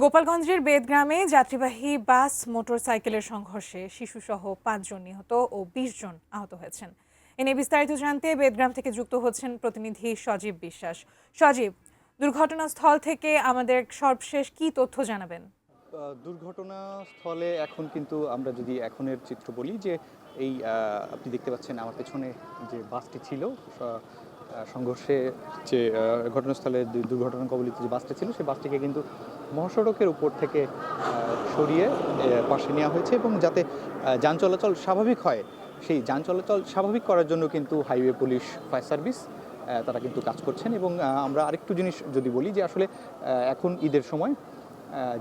গোপালগঞ্জের বেদগ্রামে যাত্রীবাহী বাস মোটরসাইকেলের সংঘর্ষে শিশুসহ ৫ জন নিহত ও ২০ জন আহত হয়েছেন। এ নিয়ে বিস্তারিত জানতে বেদগ্রাম থেকে যুক্ত হচ্ছেন প্রতিনিধি সজীব বিশ্বাস। সজীব, দুর্ঘটনাস্থল থেকে আমাদের সর্বশেষ কি তথ্য জানাবেন? দুর্ঘটনাস্থলে এখন কিন্তু আমরা যদি এখনের চিত্র বলি যে এই আপনি দেখতে পাচ্ছেন আমার পেছনে যে বাসটি ছিল সংঘর্ষে যে ঘটনাস্থলে দুর্ঘটনা কবলিত যে বাসটি ছিল সেই বাসটিকে কিন্তু মহাসড়কের উপর থেকে সরিয়ে পাশে নেওয়া হয়েছে এবং যাতে যান চলাচল স্বাভাবিক হয় সেই যান চলাচল স্বাভাবিক করার জন্য কিন্তু হাইওয়ে পুলিশ, ফায়ার সার্ভিস তারা কিন্তু কাজ করছেন। এবং আমরা আরেকটু জিনিস যদি বলি যে আসলে এখন ঈদের সময়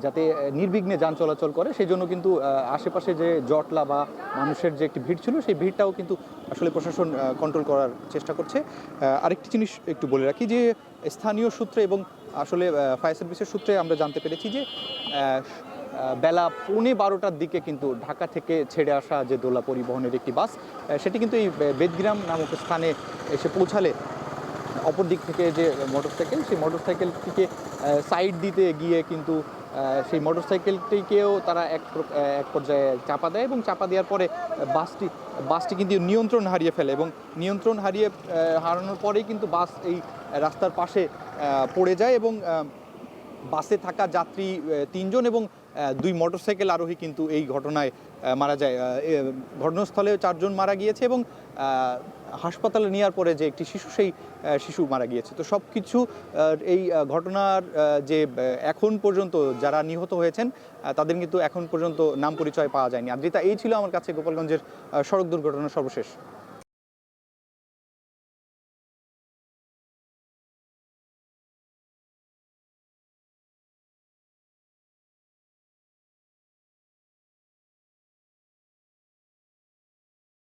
যাতে নির্বিঘ্নে যান চলাচল করে সেই জন্য কিন্তু আশেপাশে যে জটলা বা মানুষের যে একটি ভিড় ছিল সেই ভিড়টাও কিন্তু আসলে প্রশাসন কন্ট্রোল করার চেষ্টা করছে। আরেকটি জিনিস একটু বলে রাখি যে স্থানীয় সূত্রে এবং আসলে ফায়ার সার্ভিসের সূত্রে আমরা জানতে পেরেছি যে বেলা 12:15টার দিকে কিন্তু ঢাকা থেকে ছেড়ে আসা যে দোলা পরিবহনের একটি বাস সেটি কিন্তু এই বেদগ্রাম নামক স্থানে এসে পৌঁছালে অপর দিক থেকে যে মোটরসাইকেল সেই মোটরসাইকেলটিকে সাইড দিতে গিয়ে কিন্তু সেই মোটরসাইকেলটিকেও তারা এক পর্যায়ে চাপা দেয় এবং চাপা দেওয়ার পরে বাসটি কিন্তু নিয়ন্ত্রণ হারিয়ে ফেলে এবং নিয়ন্ত্রণ হারানোর পরেই কিন্তু বাস এই রাস্তার পাশে পড়ে যায় এবং বাসে থাকা যাত্রী ৩ জন এবং ২ মোটরসাইকেল আরোহী কিন্তু এই ঘটনায় মারা যায়। ঘটনাস্থলে ৪ জন মারা গিয়েছে এবং হাসপাতালে নেওয়ার পরে যে একটি শিশু সেই শিশু মারা গিয়েছে। তো সব কিছু এই ঘটনার যে এখন পর্যন্ত যারা নিহত হয়েছেন তাদের কিন্তু এখন পর্যন্ত নাম পরিচয় পাওয়া যায়নি। আদ্রিতা, এই ছিল আমার কাছে গোপালগঞ্জের সড়ক দুর্ঘটনার সর্বশেষ।